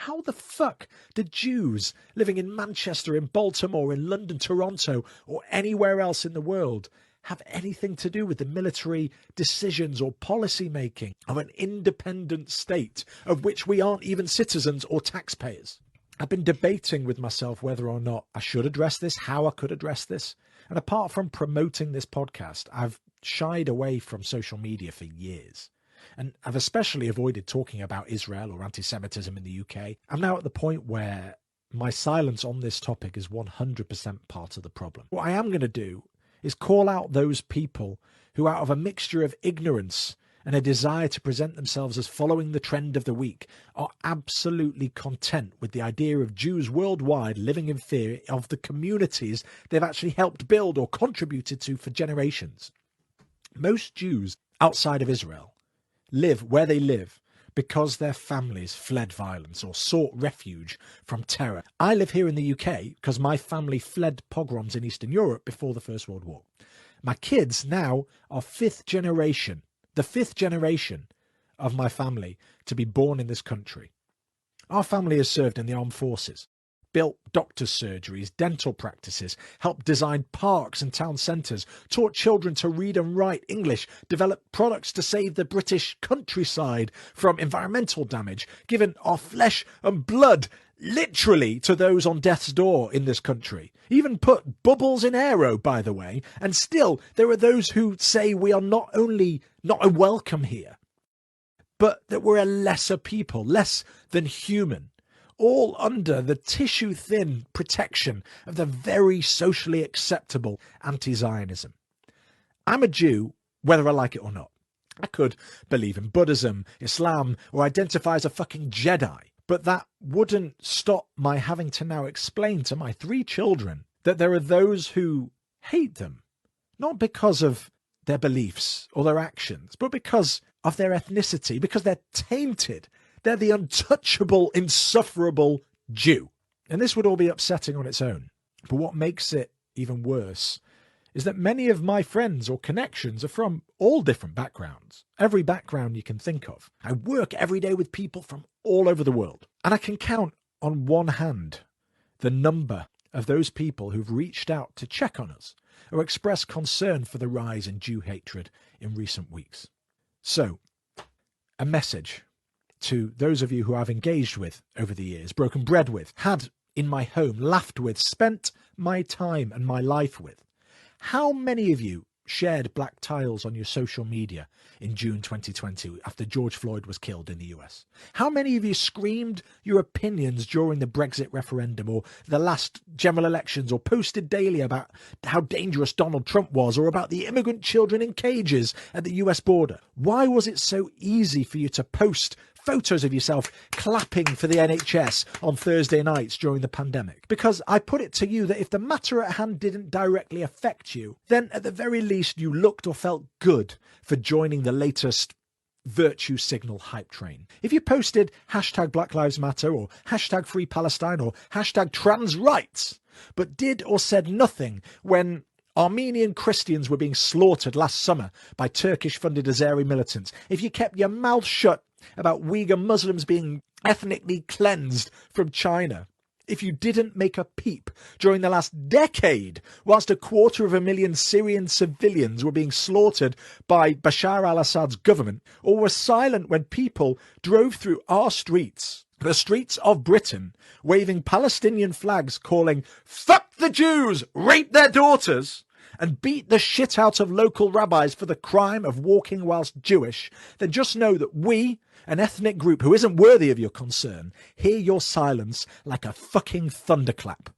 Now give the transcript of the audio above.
how the fuck do Jews living in Manchester, in Baltimore, in London, Toronto, or anywhere else in the world have anything to do with the military decisions or policy making of an independent state of which we aren't even citizens or taxpayers? I've been debating with myself whether or not I should address this, how I could address this. And apart from promoting this podcast, I've shied away from social media for years. And I've especially avoided talking about Israel or anti-Semitism in the UK. I'm now at the point where my silence on this topic is 100% part of the problem. What I am going to do is call out those people who, out of a mixture of ignorance and a desire to present themselves as following the trend of the week, are absolutely content with the idea of Jews worldwide living in fear of the communities they've actually helped build or contributed to for generations. Most Jews outside of Israel live where they live because their families fled violence or sought refuge from terror. I live here in the UK because my family fled pogroms in Eastern Europe before the First World War. My kids now are the fifth generation of my family to be born in this country. Our family has served in the armed forces, built doctors' surgeries, dental practices, helped design parks and town centres, taught children to read and write English, developed products to save the British countryside from environmental damage, given our flesh and blood literally to those on death's door in this country. Even put bubbles in aero, by the way, and still there are those who say we are not only not a welcome here, but that we're a lesser people, less than human, all under the tissue-thin protection of the very socially acceptable anti-Zionism. I'm a Jew, whether I like it or not. I could believe in Buddhism, Islam, or identify as a fucking Jedi, but that wouldn't stop my having to now explain to my 3 children that there are those who hate them, not because of their beliefs or their actions, but because of their ethnicity, because they're tainted. They're the untouchable, insufferable Jew. And this would all be upsetting on its own. But what makes it even worse is that many of my friends or connections are from all different backgrounds. Every background you can think of. I work every day with people from all over the world. And I can count on one hand the number of those people who've reached out to check on us or express concern for the rise in Jew hatred in recent weeks. So, a message to those of you who I've engaged with over the years, broken bread with, had in my home, laughed with, spent my time and my life with. How many of you shared black tiles on your social media in June 2020 after George Floyd was killed in the US? How many of you screamed your opinions during the Brexit referendum or the last general elections, or posted daily about how dangerous Donald Trump was, or about the immigrant children in cages at the US border? Why was it so easy for you to post photos of yourself clapping for the NHS on Thursday nights during the pandemic? Because I put it to you that if the matter at hand didn't directly affect you, then at the very least you looked or felt good for joining the latest virtue signal hype train. If you posted hashtag Black Lives Matter or hashtag Free Palestine or hashtag trans rights, but did or said nothing when Armenian Christians were being slaughtered last summer by Turkish-funded Azeri militants, if you kept your mouth shut about Uyghur Muslims being ethnically cleansed from China, if you didn't make a peep during the last decade whilst 250,000 Syrian civilians were being slaughtered by Bashar al-Assad's government, or were silent when people drove through our streets, the streets of Britain, waving Palestinian flags calling, "Fuck the Jews, rape their daughters," and beat the shit out of local rabbis for the crime of walking whilst Jewish, then just know that we, an ethnic group who isn't worthy of your concern, hear your silence like a fucking thunderclap.